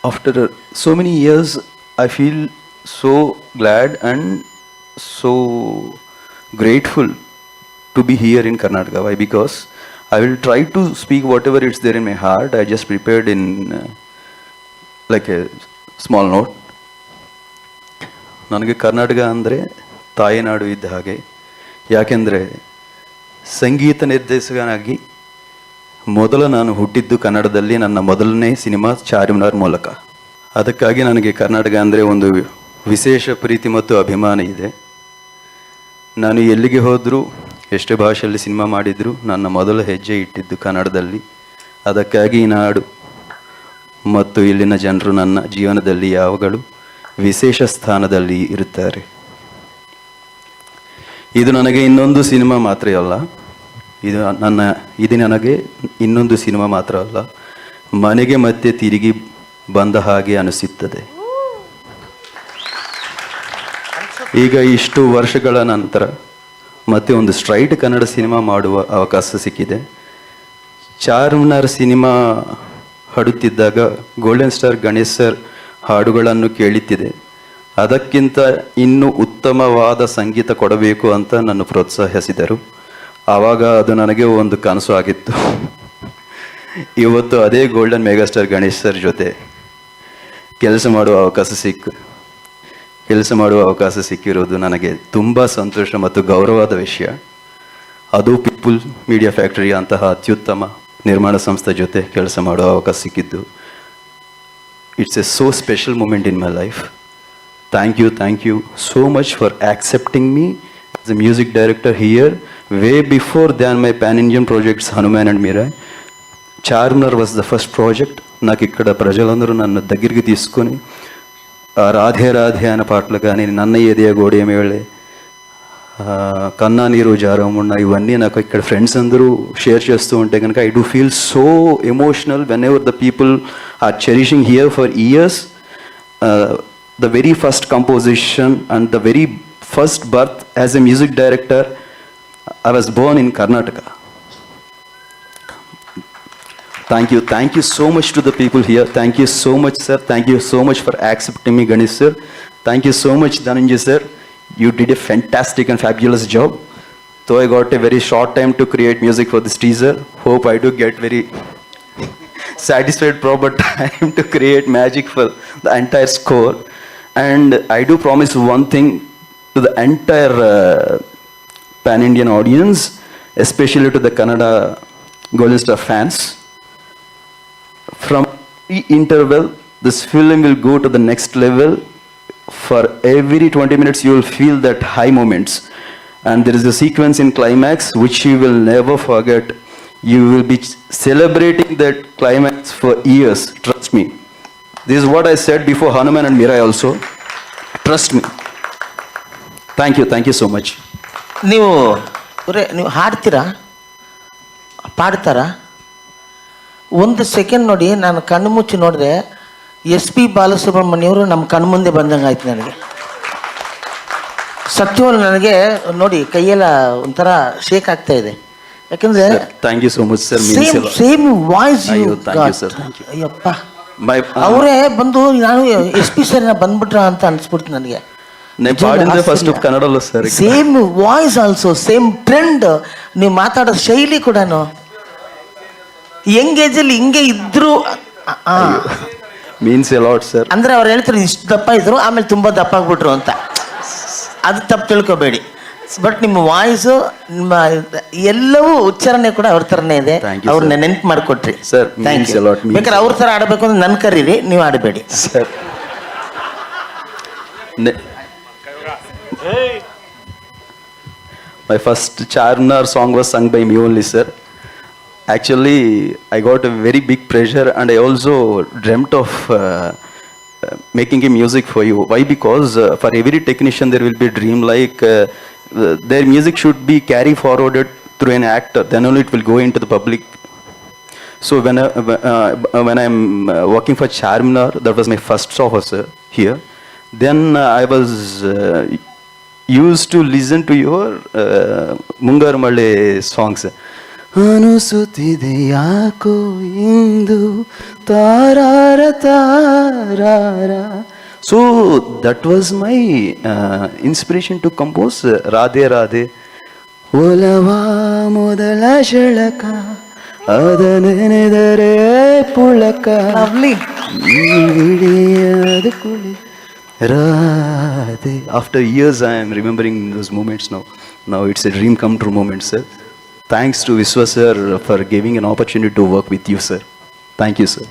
after so many years, I feel so glad and so grateful to be here in Karnataka. Why? Because I will try to speak whatever is there in my heart. I just prepared in like a small note. ನನಗೆ ಕರ್ನಾಟಕ ಅಂದರೆ ತಾಯಿನಾಡು ಇದ್ದ ಹಾಗೆ. ಯಾಕೆಂದರೆ ಸಂಗೀತ ನಿರ್ದೇಶಕನಾಗಿ ಮೊದಲು ನಾನು ಹುಟ್ಟಿದ್ದು ಕನ್ನಡದಲ್ಲಿ. ನನ್ನ ಮೊದಲನೇ ಸಿನಿಮಾ ಚಾರ್ಮಿನಾರ್ ಮೂಲಕ. ಅದಕ್ಕಾಗಿ ನನಗೆ ಕರ್ನಾಟಕ ಅಂದರೆ ಒಂದು ವಿಶೇಷ ಪ್ರೀತಿ ಮತ್ತು ಅಭಿಮಾನ ಇದೆ. ನಾನು ಎಲ್ಲಿಗೆ ಹೋದರೂ ಎಷ್ಟೇ ಭಾಷೆಯಲ್ಲಿ ಸಿನಿಮಾ ಮಾಡಿದರೂ ನನ್ನ ಮೊದಲ ಹೆಜ್ಜೆ ಇಟ್ಟಿದ್ದು ಕನ್ನಡದಲ್ಲಿ. ಅದಕ್ಕಾಗಿ ಈ ನಾಡು ಮತ್ತು ಇಲ್ಲಿನ ಜನರು ನನ್ನ ಜೀವನದಲ್ಲಿ ಯಾವಾಗಲೂ ವಿಶೇಷ ಸ್ಥಾನದಲ್ಲಿ ಇರುತ್ತಾರೆ. ಇದು ನನಗೆ ಇನ್ನೊಂದು ಸಿನಿಮಾ ಮಾತ್ರ ಅಲ್ಲ, ಇದು ನನಗೆ ಇನ್ನೊಂದು ಸಿನಿಮಾ ಮಾತ್ರ ಅಲ್ಲ, ಮನೆಗೆ ಮತ್ತೆ ತಿರುಗಿ ಬಂದ ಹಾಗೆ ಅನಿಸುತ್ತದೆ. ಈಗ ಇಷ್ಟು ವರ್ಷಗಳ ನಂತರ ಮತ್ತೆ ಒಂದು ಸ್ಟ್ರೈಟ್ ಕನ್ನಡ ಸಿನಿಮಾ ಮಾಡುವ ಅವಕಾಶ ಸಿಕ್ಕಿದೆ. ಚಾರ್ಮಿನಾರ್ ಸಿನಿಮಾ ಹಾಡುತ್ತಿದ್ದಾಗ ಗೋಲ್ಡನ್ ಸ್ಟಾರ್ ಗಣೇಶ್ ಸರ್ ಹಾಡುಗಳನ್ನು ಕೇಳುತ್ತಿದೆ. ಅದಕ್ಕಿಂತ ಇನ್ನೂ ಉತ್ತಮವಾದ ಸಂಗೀತ ಕೊಡಬೇಕು ಅಂತ ನನ್ನ ಪ್ರೋತ್ಸಾಹಿಸಿದರು. ಆವಾಗ ಅದು ನನಗೆ ಒಂದು ಕನಸು ಆಗಿತ್ತು. ಇವತ್ತು ಅದೇ ಗೋಲ್ಡನ್ ಮೆಗಾಸ್ಟಾರ್ ಗಣೇಶ್ ಸರ್ ಜೊತೆ ಕೆಲಸ ಮಾಡುವ ಅವಕಾಶ ಸಿಕ್ಕಿರೋದು ನನಗೆ ತುಂಬ ಸಂತೋಷ ಮತ್ತು ಗೌರವದ ವಿಷಯ. ಅದು ಪೀಪಲ್ ಮೀಡಿಯಾ ಫ್ಯಾಕ್ಟರಿ ಅಂತಹ ಅತ್ಯುತ್ತಮ ನಿರ್ಮಾಣ ಸಂಸ್ಥೆ ಜೊತೆ ಕೆಲಸ ಮಾಡುವ ಅವಕಾಶ ಸಿಕ್ಕಿದ್ದು. It's a so special moment in my life. Thank you so much for accepting me as a music director here way before than my pan-Indian projects Hanuman and Mirai. Charminar was the first project. నాకు ఇక్కడ ప్రజలందరూ నన్ను దగ్గరికి తీసుకొని రాధే రాధే అనే పాటలు కానీ, నన్న ఏదియా గోడేమేళే, కన్నా నీరు జారమున్న, ఇవన్నీ నాకు ఇక్కడ ఫ్రెండ్స్ అందరూ షేర్ చేస్తూ ఉంటే కనుక I do feel so emotional whenever the people are cherishing here for years. The very first composition and the very first birth as a music director, I was born in Karnataka. Thank you so much to the people here. Thank you so much, sir. Thank you so much for accepting me, Ganesh sir. Thank you so much, Dhananjay sir. You did a fantastic and fabulous job. Though I got a very short time to create music for this teaser, hope I do get very satisfied proper time to create magic for the entire score. And I do promise one thing to the entire pan-Indian audience, especially to the Kannada Golden Star fans. From the interval, this film will go to the next level. For every 20 minutes, you will feel that high moments. And there is a sequence in climax which you will never forget. You will be celebrating that climax for years, trust me. This is what I said before Hanuman and Mirai also. Trust me. Thank you so much. ನೀವು ಹಾಡ್ತೀರಾ, ಪಾಡ್ತಾರಾ? ಒಂದು second ನೋಡಿ, ನಾನು ಕಣ್ಣು ಮುಚ್ಚಿ ನೋಡಿದೆ, SP ಬಾಲಸುಬ್ರಹ್ಮಣ್ಯವರು ನಮ್ಮ ಕಣ್ಣು ಮುಂದೆ ಬಂದಂಗೆ ಆಯ್ತು ನನಗೆ. ಸತ್ಯವನ್ನು ನನಗೆ ನೋಡಿ ಕೈಯೆಲ್ಲ ಒಂಥರ ಶೇಕ್ ಆಗ್ತಾ ಇದೆ. ಯಾಕಂದ್ರೆ thank you so much sir. Same voice. Ayyappa, ಅವರೇ ಬಂದು ನಾನು SP ಸರ್ ಬಂದ್ಬಿಟ್ರ ಅಂತ ಅನ್ಸ್ಬಿಡ್ತು ನನಗೆ. Same voice also, same trend, ನೀವು ಮಾತಾಡೋ ಶೈಲಿ ಕೂಡ ಯಂಗ್ ಏಜ್ ಅಲ್ಲಿ ಹಿಂಗೆ ಇದ್ರು ಮೀನ್ಸ್ ಎ ಲಾಟ್ ಸರ್. ಅಂದ್ರೆ ಅವ್ರು ಹೇಳ್ತಾರೆ ಇಷ್ಟು ದಪ್ಪ ಇದ್ರು ಆಮೇಲೆ ತುಂಬಾ ದಪ್ಪ ಆಗ್ಬಿಟ್ರು ಅಂತ. ಅದು ತಪ್ಪು ತಿಳ್ಕೊಬೇಡಿ. ಬಟ್ ನಿಮ್ಮ ವಾಯ್ಸು, ನಿಮ್ಮ ಎಲ್ಲವೂ ಉಚ್ಚಾರಣೆ ಕೂಡ ಅವ್ರ ಥರನೇ ಇದೆ. ಅವ್ರನ್ನ ನೆನ್ಪು ಮಾಡಿಕೊಟ್ರಿ ಸರ್. ಬೇಕಾದ್ರೆ ಅವ್ರ ಥರ ಆಡಬೇಕು ಅಂದ್ರೆ ನನ್ನ ಕರೀರಿ, ನೀವು ಆಡಬೇಡಿ sir. My first Charminar song was sung by me only, sir. Actually, I got a very big pressure and I also dreamt of making a music for you. Why? Because for every technician there will be a dream like their music should be carry forwarded through an actor, then only it will go into the public. So when I'm working for Charminar, that was my first officer here. Then I was used to listen to your Mungar Male songs. ಅನಿಸುತ್ತಿದೆ ಯಾಕೋ ಇಂದು ತಾರಾರ ತಾರಾರ. So that was my inspiration to compose Radhe Radhe. ಒಲವ ಮೊದಲ ಶಳಕ ಅದ ನೆನೆದರೆ ಪುಳಕ ಲವ್ಲಿ. ಹಿಡಿಯದ ಕುಳಿ Radhe. After years I am remembering those moments now. Now it's a dream come true moment, sir. Thanks to Viswa sir for giving an opportunity to work with you, sir. Thank you, sir.